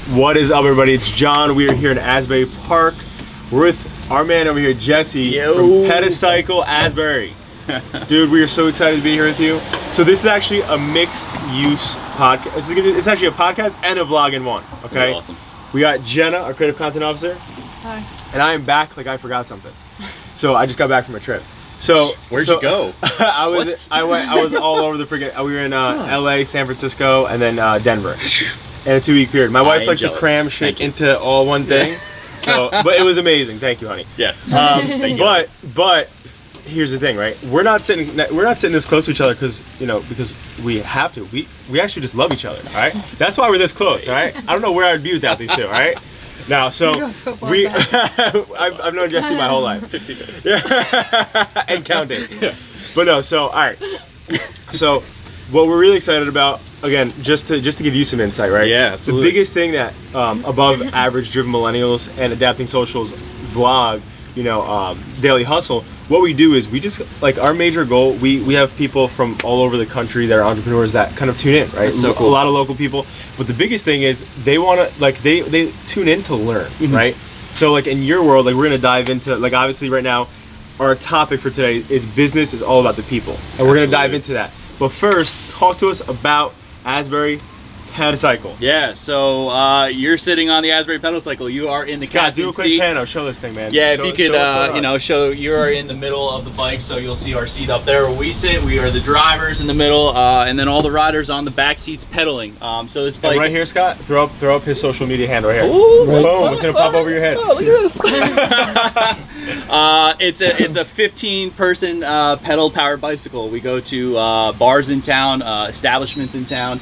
What is up, everybody? It's John. We are here in Asbury Park. We're with our man over here, Jesse, from Pedal Cycle Asbury. Dude, we are so excited to be here with you. So this is actually a mixed use podcast. It's actually a podcast and a vlog in one. Okay. Awesome. We got Jenna, our creative content officer. Hi. And I am back like I forgot something. So I just got back from a trip. So where'd you go? I was all over the freaking. We were in LA, San Francisco, and then Denver. In a 2-week period. My wife likes to cram shit into all one thing. So, but it was amazing. Thank you, honey. Yes. Thank you. But here's the thing, right? We're not sitting this close to each other because we have to. We actually just love each other, all right? That's why we're this close, all right? I don't know where I'd be without these two, all right? Now, so we I've known Jesse my whole life. 15 minutes. Yeah. And counting. Yes. But no, so all right. So what we're really excited about, again, just to give you some insight, right? Yeah, absolutely. The biggest thing that above average driven millennials and Adapting Social's vlog, daily hustle, what we do is we just, like, our major goal, we have people from all over the country that are entrepreneurs that kind of tune in, right? That's so cool. A lot of local people. But the biggest thing is they want to, like, they tune in to learn, right? So, like, in your world, like, we're going to dive into, like, obviously right now, our topic for today is business is all about the people. And we're going to dive into that. But first, talk to us about Asbury Pedal Cycle. Yeah, so you're sitting on the Asbury Pedal Cycle. You are in the captain's do a quick seat. pano. Show this thing, man. Yeah, if you could, show you are in the middle of the bike, so you'll see our seat up there where we sit. We are the drivers in the middle, and then all the riders on the back seats pedaling. So this bike. And right here, Scott, throw up his social media handle right here. Ooh, boom! It's gonna pop over your head. Oh, look at this. It's a 15-person pedal powered bicycle. We go to bars in town, establishments in town.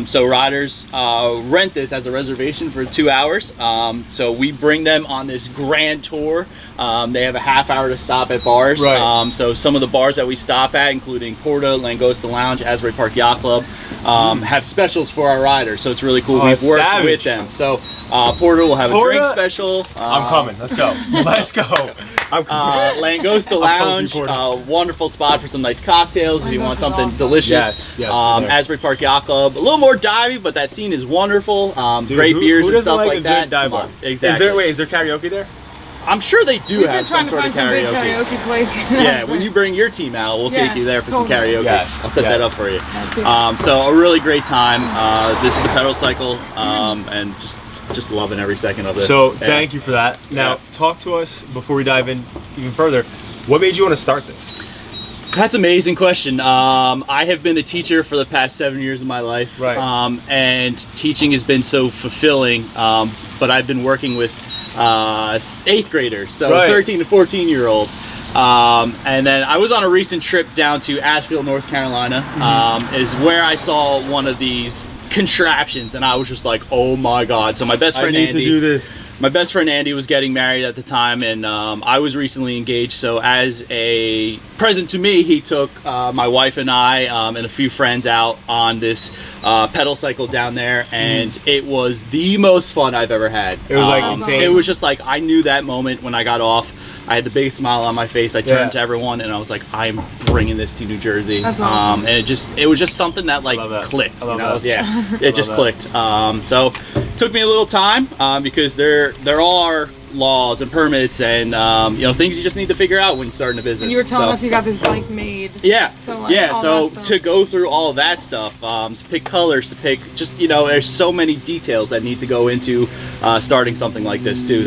So riders rent this as a reservation for 2 hours. So we bring them on this grand tour. They have a half hour to stop at bars. Right. So some of the bars that we stop at, including Porta, Langosta Lounge, Asbury Park Yacht Club, have specials for our riders. So it's really cool. We've worked with them. So Porta will have a drink special. I'm coming. Let's go. Let's go. Langosta Lounge, wonderful spot for some nice cocktails if you want something delicious. Yes, Asbury Park Yacht Club, a little more divey, but that scene is wonderful. Dude, great beers and stuff like a that. Good dive bar? Exactly. Is there karaoke there? I'm sure they do have some sort of karaoke. karaoke. Place Yeah, when you bring your team out, we'll take you there for some karaoke. Yes, I'll set that up for you. So a really great time. This is the Pedal Cycle, and just loving every second of this. So thank you for that. Now talk to us before we dive in even further. What made you want to start this? That's an amazing question. I have been a teacher for the past 7 years of my life, and teaching has been so fulfilling. But I've been working with 8th graders, so 13 to 14-year-olds. And then I was on a recent trip down to Asheville, North Carolina, is where I saw one of these contraptions, and I was just like, oh my god. So my best friend I need to do this. My best friend Andy was getting married at the time, and I was recently engaged. So as a present to me, he took my wife and I and a few friends out on this pedal cycle down there, and it was the most fun I've ever had. It was like insane. It was just like, I knew that moment when I got off. I had the biggest smile on my face. I turned to everyone and I was like, I'm bringing this to New Jersey. That's awesome. And it was just something that like clicked. It just clicked. So it took me a little time because there are laws and permits and things you just need to figure out when starting a business. And you were telling us you got this bike made. Yeah. So So to go through all of that stuff, to pick colors, to pick there's so many details that need to go into starting something like this too.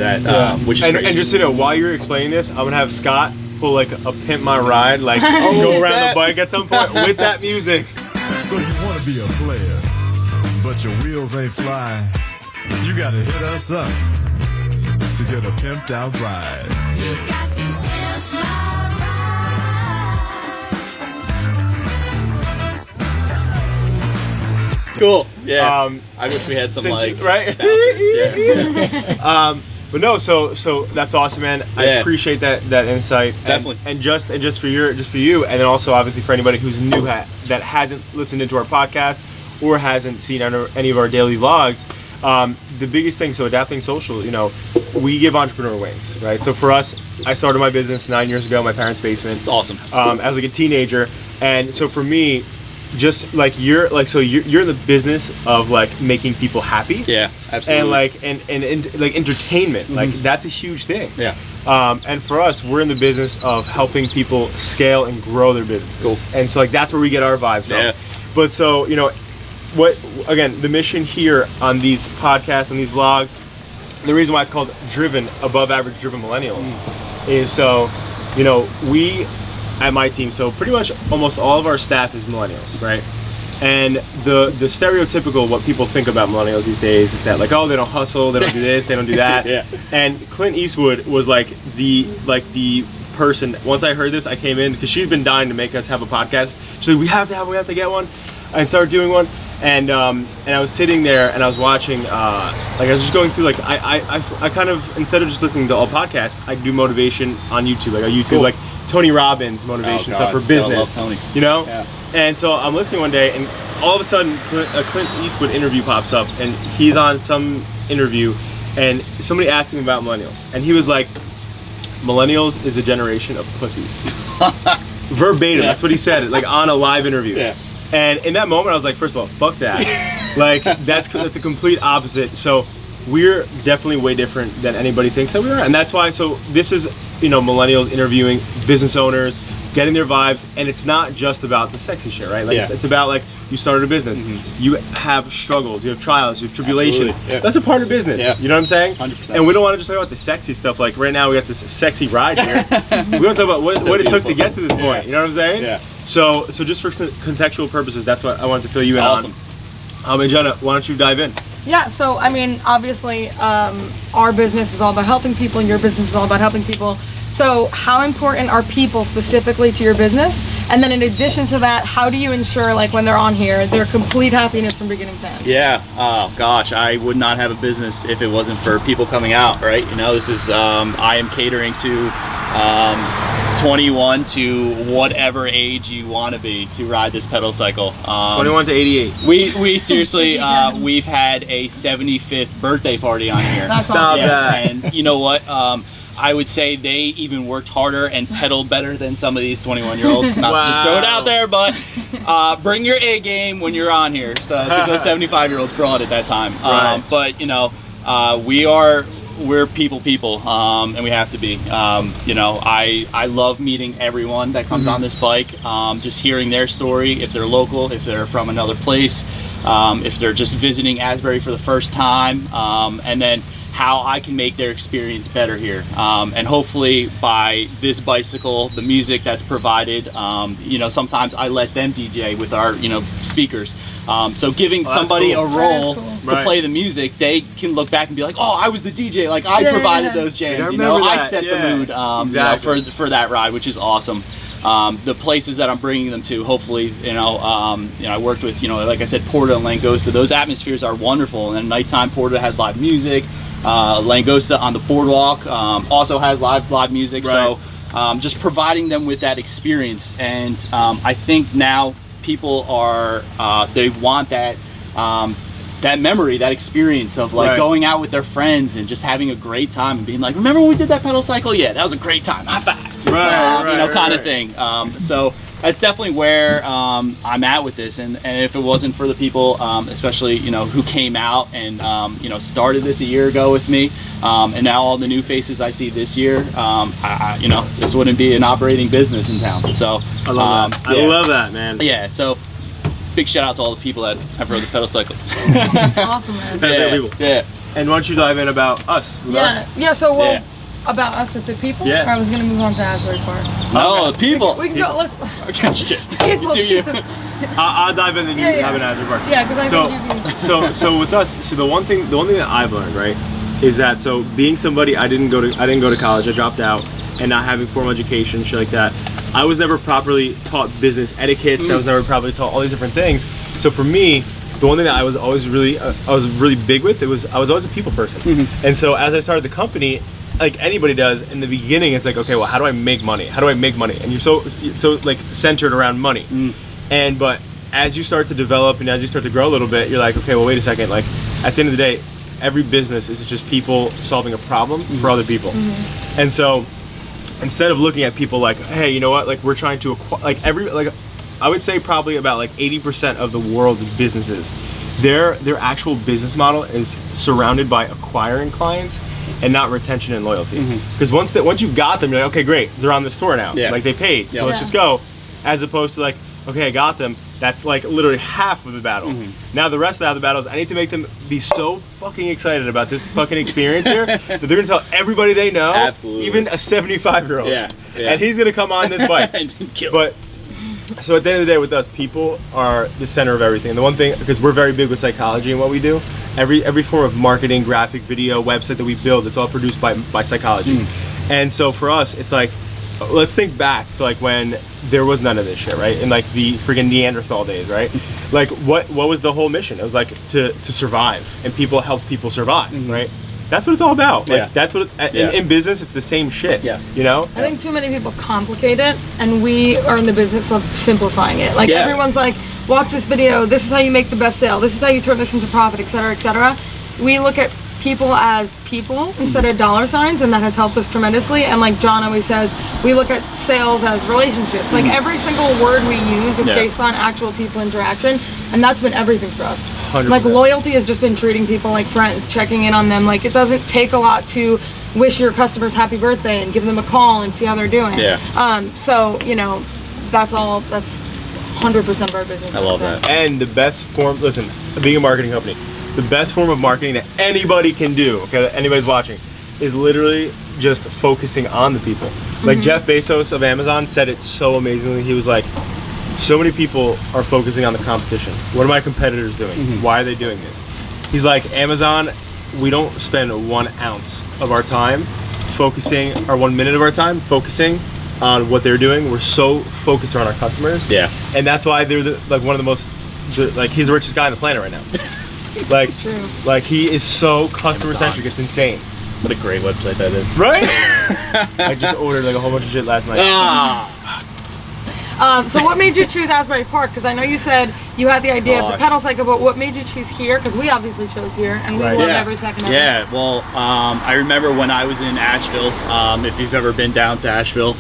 Which is crazy. And just while you're explaining this, I'm gonna have Scott pull like a Pimp My Ride, like go around the bike at some point with that music. So you want to be a player, but your wheels ain't flying. You gotta hit us up to get a pimped out ride. You got to pimp my ride. Cool. Yeah. I wish we had some bouncers. Yeah. But no, so that's awesome, man. I appreciate that insight. Definitely. And just for you, and then also obviously for anybody who's new that hasn't listened into our podcast or hasn't seen any of our daily vlogs. The biggest thing, so Adapting Social, we give entrepreneur wings, right? So for us, I started my business 9 years ago in my parents' basement. It's awesome. As like a teenager, and so for me, just like you're in the business of like making people happy. Yeah, absolutely. And like entertainment, like that's a huge thing. Yeah. And for us, we're in the business of helping people scale and grow their businesses. Cool. And so like that's where we get our vibes from. Yeah. But so, you know, again, the mission here on these podcasts and these vlogs, the reason why it's called Driven, Above Average Driven Millennials, is so, you know, we at my team, so pretty much almost all of our staff is millennials, right? And the stereotypical what people think about millennials these days is that like, oh, they don't hustle, they don't do this, they don't do that. Yeah. And Clint Eastwood was like the person. Once I heard this, I came in because she's been dying to make us have a podcast. She's like, we have to get one. I started doing one, and I was sitting there and I was watching, like I was just going through like I kind of, instead of just listening to all podcasts, I do motivation on YouTube, like a YouTube Cool. like Tony Robbins motivation stuff for business. I love Tony. You know? Yeah. And so I'm listening one day, and all of a sudden a Clint Eastwood interview pops up, and he's on some interview, and somebody asked him about millennials, and he was like, "Millennials is a generation of pussies." Verbatim, that's what he said, like on a live interview. Yeah. And in that moment, I was like, first of all, fuck that. Like that's a complete opposite. So we're definitely way different than anybody thinks that we are, and that's why. So this is, you know, millennials interviewing business owners, getting their vibes, and it's not just about the sexy shit, right? Like Yeah. it's about like you started a business, you have struggles, you have trials, you have tribulations. Absolutely. Yeah. That's a part of business. Yeah. You know what I'm saying? 100%. And we don't want to just talk about the sexy stuff. Like right now, we got this sexy ride here. We don't talk about what So it took beautiful. to get to this point. Yeah. You know what I'm saying? Yeah. So just for contextual purposes, that's what I wanted to fill you in Awesome. on. And Jenna, why don't you dive in? Yeah, so I mean, obviously, our business is all about helping people. Your business is all about helping people. So how important are people specifically to your business? And then in addition to that, how do you ensure, like when they're on here, their complete happiness from beginning to end? Yeah. Oh gosh, I would not have a business if it wasn't for people coming out, right? You know, this is I am catering to 21 to whatever age you want to be to ride this pedal cycle. 21 to 88. We seriously we've had a 75th birthday party on here. That's Stop awesome. that. And you know what? I would say they even worked harder and pedaled better than some of these 21-year-olds. Not to just throw it out there, but bring your A game when you're on here. So because those 75-year-olds brought it that time. Right. But you know, we're people, and we have to be. You know, I love meeting everyone that comes on this bike. Just hearing their story, if they're local, if they're from another place, if they're just visiting Asbury for the first time, and then how I can make their experience better here. And hopefully by this bicycle, the music that's provided, you know, sometimes I let them DJ with our, you know, speakers. So giving somebody cool. a role That is to Right. play the music, they can look back and be like, oh, I was the DJ, like I provided those jams, I you know, remember I that, set yeah. the mood, Exactly. you know, for that ride, which is awesome. The places that I'm bringing them to, hopefully, you know, I worked with, you know, like I said, Porta and Langosta. Those atmospheres are wonderful. And at nighttime, Porta has live music. Langosta on the boardwalk also has live music. Right. So just providing them with that experience. And I think now people are, they want that, that memory, that experience of like Right. going out with their friends and just having a great time and being like, remember when we did that pedal cycle? Yeah, that was a great time. High five. Right, You know, right, kind right. of thing. So that's definitely where I'm at with this. And if it wasn't for the people, especially, you know, who came out and, you know, started this a year ago with me, and now all the new faces I see this year, you know, this wouldn't be an operating business in town. So I love that. yeah. I love that, man. Yeah, so big shout out to all the people that have rode the pedal cycle. Awesome, man. That's yeah, people. yeah. And why don't you dive in about us? Yeah, so well, Yeah. about us with the people, Yeah. I was going to move on to Asbury Park. No, the people. We can go, let's, You do you. I'll dive in and you dive in after part. Yeah, because I So, think you can. so with us, so the one thing that I've learned, right, is that so being somebody I didn't go to college, I dropped out, and not having formal education, shit like that. I was never properly taught business etiquettes. I was never properly taught all these different things. So for me, the one thing that I was always really big with, I was always a people person. And so as I started the company, like anybody does in the beginning, it's like, okay, well, how do I make money? How do I make money? And you're so like centered around money. But as you start to develop and as you start to grow a little bit, you're like, okay, well, wait a second. Like at the end of the day, every business is just people solving a problem for other people. And so instead of looking at people like, hey, you know what? Like we're trying to acquire, like I would say probably about like 80% of the world's businesses, their actual business model is surrounded by acquiring clients and not retention and loyalty. Because once you got them, you're like, okay, great, they're on this tour now. Yeah. Like they paid, so let's just go. As opposed to like, okay, I got them. That's like literally half of the battle. Now the rest of the battle is I need to make them be so fucking excited about this fucking experience here that they're gonna tell everybody they know, Absolutely. even a 75-year-old. Yeah. And he's gonna come on this bike. And kill But so at the end of the day, with us, people are the center of everything. And the one thing, because we're very big with psychology and what we do, every form of marketing, graphic, video, website that we build, it's all produced by psychology. And so for us, it's like, let's think back to like when there was none of this shit, right? In like the freaking Neanderthal days, right? Like what was the whole mission? It was like to survive, and people help people survive, right? That's what it's all about. Like that's what in business, it's the same shit. Yes. You know? I think too many people complicate it, and we are in the business of simplifying it. Like everyone's like, watch this video, this is how you make the best sale, this is how you turn this into profit, etc., etc. We look at people as people instead of dollar signs, and that has helped us tremendously. And like John always says, we look at sales as relationships. Like every single word we use is based on actual people interaction, and that's been everything for us. 100%. Like loyalty has just been treating people like friends, checking in on them. Like it doesn't take a lot to wish your customers happy birthday and give them a call and see how they're doing. So you know, that's 100% of our business. I love that. And the best form, listen, being a marketing company, the best form of marketing that anybody can do, okay, that anybody's watching, is literally just focusing on the people. Like Jeff Bezos of Amazon said it so amazingly. He was like, so many people are focusing on the competition. What are my competitors doing? Why are they doing this? He's like, Amazon, we don't spend 1 ounce of our time focusing, or 1 minute of our time focusing on what they're doing. We're so focused on our customers. Yeah. And that's why they're like one of the most, like he's the richest guy on the planet right now. Like, it's true. Like he is so customer centric, it's insane. What a great website that is. Right? I just ordered like a whole bunch of shit last night. So what made you choose Asbury Park? Because I know you said you had the idea of the pedal cycle, but what made you choose here? Because we obviously chose here, and we love every second of it. Yeah, well, I remember when I was in Asheville, if you've ever been down to Asheville,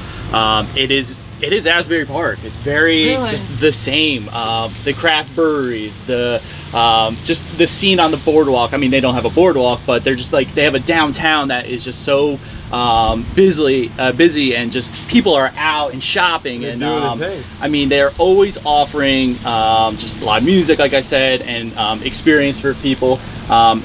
it is Asbury Park. It's very just the same. The craft breweries, just the scene on the boardwalk. I mean, they don't have a boardwalk, but they're just like, they have a downtown that is just so busy, and just people are out and shopping, and I mean, they're always offering just live music, like I said, and experience for people.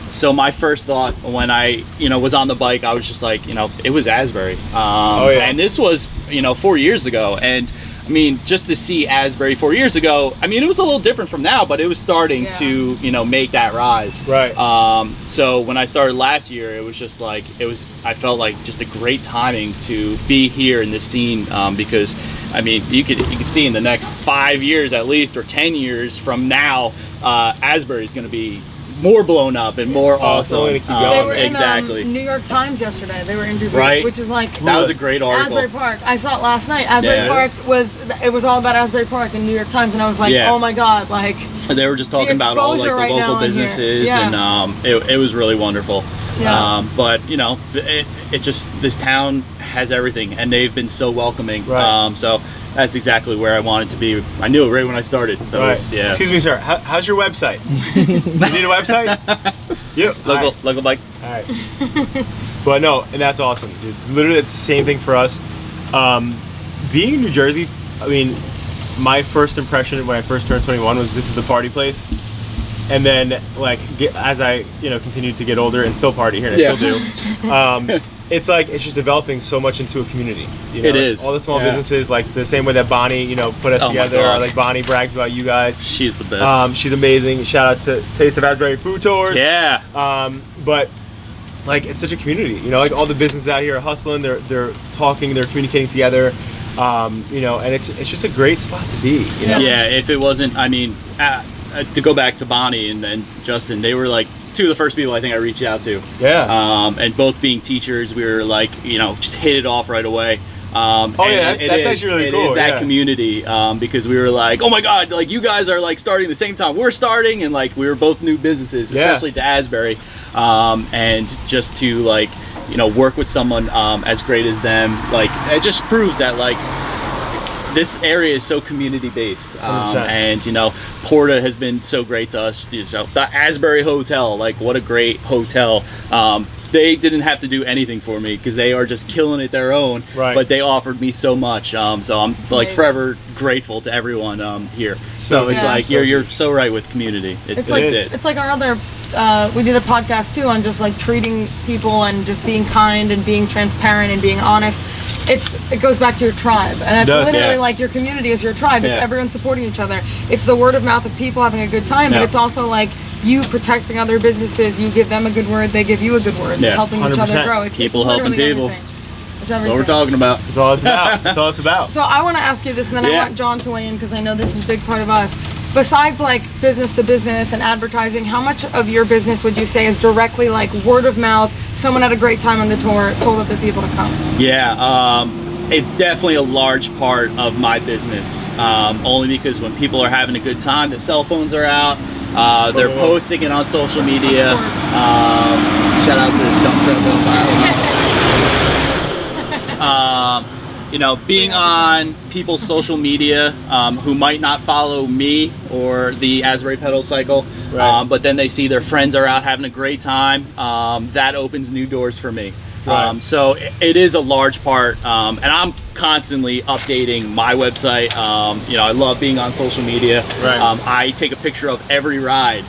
So my first thought when I was on the bike, I was just like, it was Asbury, and this was 4 years ago. And I mean, just to see Asbury 4 years ago, I mean, it was a little different from now, but it was starting to, make that rise. Right. So when I started last year, it was just like, I felt like just a great timing to be here in this scene, because I mean, you could see in the next 5 years at least, or 10 years from now, Asbury is going to be more blown up and more awesome. They were in New York Times yesterday. They were interviewed, which is like, that was a great article. Asbury Park. I saw it last night. Asbury Park was all about Asbury Park in New York Times, and I was like, oh my god, like. And they were just talking about all like the local businesses, and it was really wonderful. But it just, this town has everything, and they've been so welcoming. So that's exactly where I wanted to be. I knew it right when I started. So Excuse me, sir. How's your website? You need a website? Local bike. All right. But no, and that's awesome, dude. Literally, it's the same thing for us. Being in New Jersey, I mean, my first impression when I first turned 21 was this is the party place. And then, like, as I continued to get older and still party here, and I still do. It's like it's just developing so much into a community. It is. All the small businesses, like the same way that Bonnie, put us together. Like Bonnie brags about you guys. She's the best. She's amazing. Shout out to Taste of Asbury Food Tours. Yeah. But like it's such a community. Like all the businesses out here are hustling. They're talking. They're communicating together. And it's just a great spot to be. Yeah. If it wasn't, I mean, to go back to Bonnie and Justin, they were like two of the first people I think I reached out to. And both being teachers, we were like, just hit it off right away. That's actually really cool. It is that community, because we were like, oh my god, like you guys are like starting the same time we're starting, and like we were both new businesses, especially to Asbury, and just to like work with someone as great as them, like it just proves that like this area is so community based, and you know, Porta has been so great to us. You know, the Asbury Hotel, like what a great hotel. They didn't have to do anything for me because they are just killing it their own. Right. But they offered me so much, so I'm like forever grateful to everyone here. So it's like you're so right with community. It's like our other. We did a podcast too on just like treating people and just being kind and being transparent and being honest. It goes back to your tribe, and that's literally like your community is your tribe. It's everyone supporting each other. It's the word of mouth of people having a good time, but it's also like you protecting other businesses. You give them a good word, they give you a good word, helping 100%. Each other grow. People helping people. Everything. It's everything. That's what we're talking about. That's all it's about. That's all it's about. So I want to ask you this, and then I want John to weigh in because I know this is a big part of us. Besides like business to business and advertising, how much of your business would you say is directly like word of mouth? Someone had a great time on the tour, told other people to come. Yeah, it's definitely a large part of my business. Only because when people are having a good time, the cell phones are out. They're posting it on social media. Shout out to this dump truck. You know, being on people's social media who might not follow me or the Asbury Pedal Cycle, but then they see their friends are out having a great time, that opens new doors for me. So it is a large part, and I'm constantly updating my website. You know, I love being on social media. I take a picture of every ride,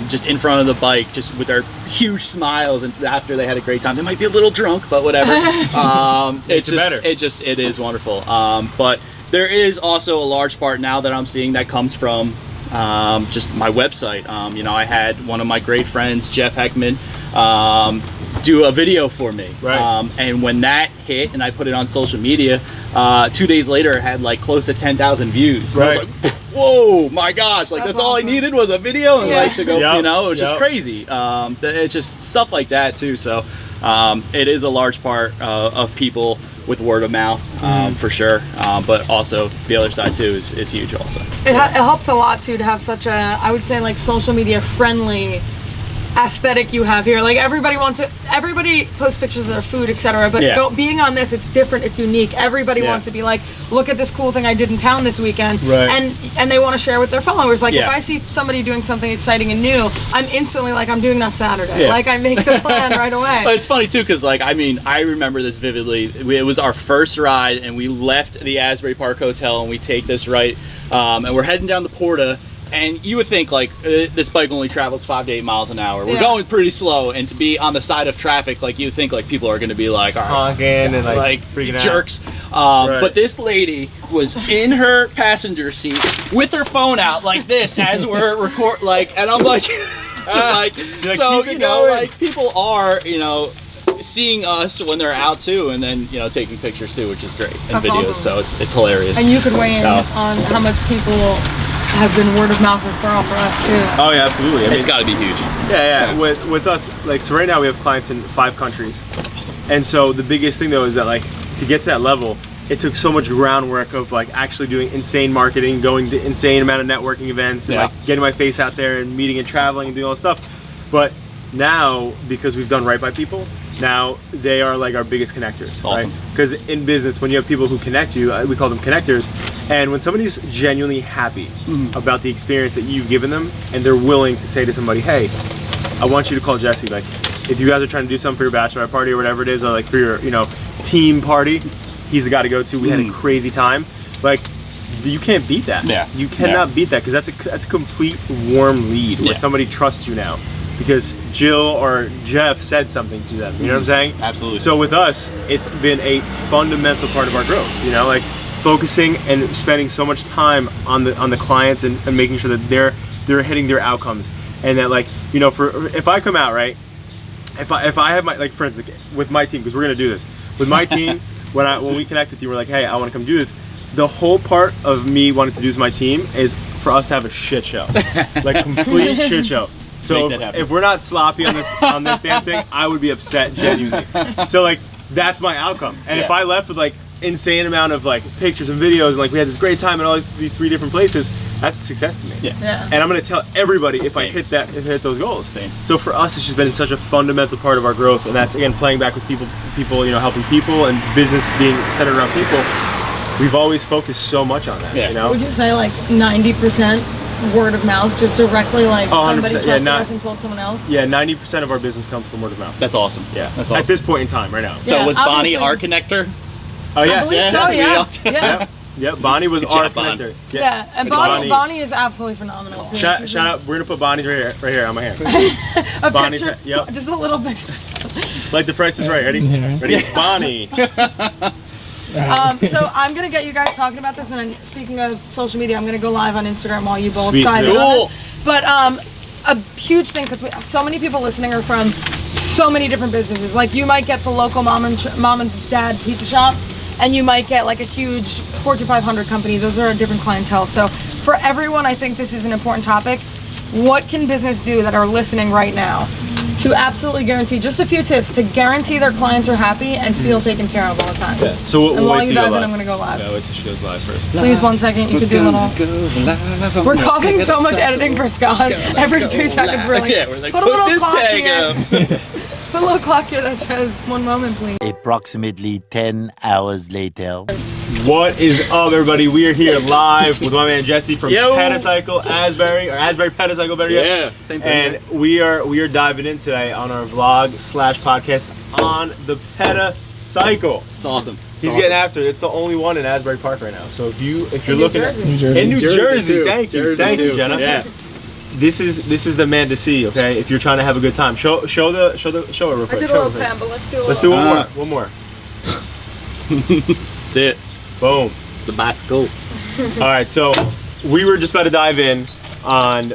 just in front of the bike, just with their huge smiles, and after they had a great time. They might be a little drunk, but whatever. It is wonderful. But there is also a large part now that I'm seeing that comes from just my website. You know, I had one of my great friends, Jeff Heckman, do a video for me, and when that hit and I put it on social media, 2 days later it had like close to 10,000 views. And I was like, whoa, my gosh, like that's all I needed was a video and like to go, you know, it was just crazy. It's just stuff like that too. So it is a large part of people with word of mouth, for sure, but also the other side too is huge also. It helps a lot too to have such a, I would say, like social media friendly aesthetic you have here. Like everybody posts pictures of their food, etc. But being on this, it's different, it's unique. Everybody wants to be like, look at this cool thing I did in town this weekend, and they want to share with their followers. Like if I see somebody doing something exciting and new, I'm instantly like, I'm doing that Saturday. Like I make the plan right away. But it's funny too, because like I remember this vividly. It was our first ride, and we left the Asbury Park Hotel, and we take this right, and we're heading down to Porta. And you would think like this bike only travels 5 to 8 miles an hour. We're going pretty slow, and to be on the side of traffic, like you think like people are going to be like, all right, honking and like freaking jerks. But this lady was in her passenger seat with her phone out like this as we're and I'm like, just like so you know, like people are seeing us when they're out too, and then taking pictures too, which is great, and videos. Awesome. So it's hilarious. And you could weigh in on how much people have been word of mouth referral for us too. Oh yeah, absolutely. I mean, it's got to be huge. Yeah. With us, like, so right now we have clients in 5 countries. That's awesome. And so the biggest thing though is that like to get to that level, it took so much groundwork of like actually doing insane marketing, going to insane amount of networking events, and like getting my face out there and meeting and traveling and doing all this stuff. But now, because we've done right by people, now they are like our biggest connectors. That's awesome. Right? Because in business, when you have people who connect you, we call them connectors. And when somebody's genuinely happy about the experience that you've given them, and they're willing to say to somebody, hey, I want you to call Jesse. Like, if you guys are trying to do something for your bachelorette party or whatever it is, or like for your team party, he's the guy to go to. We had a crazy time. Like, you can't beat that. Yeah. You cannot beat that, because that's a complete warm lead where somebody trusts you now, because Jill or Jeff said something to them. You know what I'm saying? Absolutely. So with us, it's been a fundamental part of our growth. Like focusing and spending so much time on the clients and making sure that they're hitting their outcomes, and that like if I come out right, if I have my, like, for instance, with my team, because we're gonna do this with my team, when we connect with you, we're like, hey, I want to come do this. The whole part of me wanting to do this with my team is for us to have a shit show, like complete shit show. So if we're not sloppy on this damn thing, I would be upset genuinely. So like that's my outcome. And if I left with like insane amount of like pictures and videos and like we had this great time at all these 3 different places, that's a success to me. And I'm gonna tell everybody if I hit those goals. So for us, it's just been such a fundamental part of our growth, and that's again playing back with people, helping people, and business being centered around people. we've always focused so much on that. Yeah. You know. Would you say like 90% word of mouth, just directly like Oh, somebody 100%. trusted Yeah, us and told someone else? Yeah, 90% of our business comes from word of mouth. That's awesome. Yeah, That's awesome. At this point in time, right now. So Yeah, was Bonnie obviously. our connector? Oh I yes, believe so, yeah. yeah. Yeah. Yeah. Yep, Bonnie was Good our job, Bon. connector. Yeah, and Good Bonnie, job. Bonnie is absolutely phenomenal too. Shout out, we're gonna put Bonnie's right here on my hand. A Bonnie's picture, yep. just a little picture. Like the Price is Right. Ready? Ready? Bonnie. So I'm gonna get you guys talking about this, and then speaking of social media, I'm gonna go live on Instagram while you both Sweet, dive in cool. on this. But a huge thing, because so many people listening are from so many different businesses. Like you might get the local mom and dad pizza shop, and you might get like a huge Fortune 500 company. Those are a different clientele. So for everyone, I think this is an important topic. What can business do that are listening right now to absolutely guarantee, just a few tips to guarantee their clients are happy and feel taken care of all the time? Yeah. So we'll And while wait you till you dive go in, live. I'm gonna go live. Yeah, wait till she goes live first. Please, 1 second. You could do a little. We're causing so much editing for Scott. Every 2 seconds, we're like, Yeah, we're like, put a put little this clock tag here. Put a little clock here that says 1 moment, please. Approximately 10 hours later. What is up, everybody? We are here live with my man Jesse from Yo. Petacycle, Asbury Petacycle, better yet. Yeah, same thing. And we are diving in today on our vlog/podcast on the Petacycle. It's awesome. He's getting after it. It's the only one in Asbury Park right now. So if you're New looking Jersey. at New in New Jersey, too. thank you, Jersey, thank you, too. Jenna. Yeah. This is the man to see. Okay, if you're trying to have a good time, show it real I quick. did a Show it little real quick. pen, but let's do a Let's do little. one more. That's it. Boom. The bicycle. All right, so we were just about to dive in on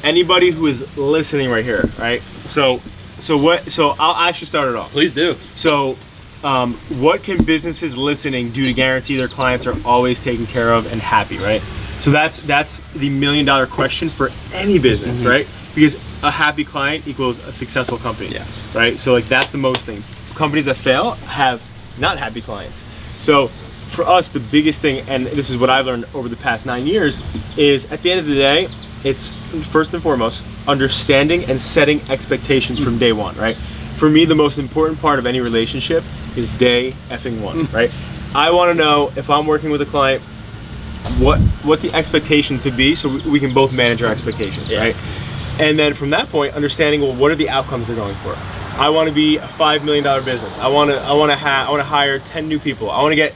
anybody who is listening right here, right? So I'll actually start it off. Please do. So, what can businesses listening do to guarantee their clients are always taken care of and happy, right? So that's the $1 million question for any business, right? Because a happy client equals a successful company, Yeah. right? So like that's the most thing. Companies that fail have not happy clients. So for us, the biggest thing, and this is what I've learned over the past 9 years, is at the end of the day, it's first and foremost understanding and setting expectations from day one, right? For me, the most important part of any relationship is day effing one, right? I want to know if I'm working with a client, what the expectations would be, so we can both manage our expectations, right? And then from that point, understanding, well, what are the outcomes they're going for? I want to be a $5 million business. I want to hire 10 new people. I want to get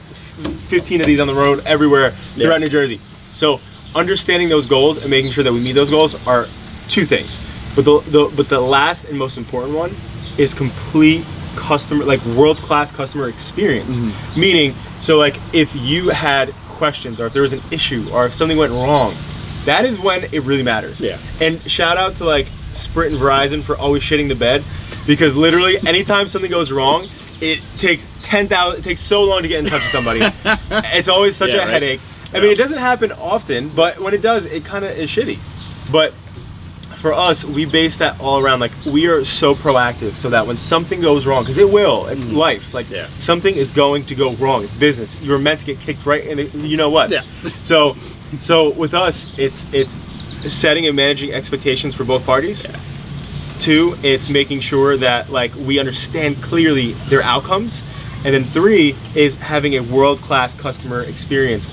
15 of these on the road everywhere throughout New Jersey. So understanding those goals and making sure that we meet those goals are two things. But the last and most important one is complete customer, like world-class customer experience. Meaning, so like if you had questions or if there was an issue or if something went wrong, that is when it really matters. Yeah. And shout out to like Sprint and Verizon for always shitting the bed, because literally anytime something goes wrong, it takes it takes so long to get in touch with somebody. It's always such a headache. I mean, it doesn't happen often, but when it does, it kind of is shitty. But for us, we base that all around, like, we are so proactive so that when something goes wrong, because it will, it's life, like something is going to go wrong. It's business. You're meant to get kicked right in the, you know what? Yeah. So with us, it's setting and managing expectations for both parties. Yeah. 2, it's making sure that like we understand clearly their outcomes. And then 3 is having a world-class customer experience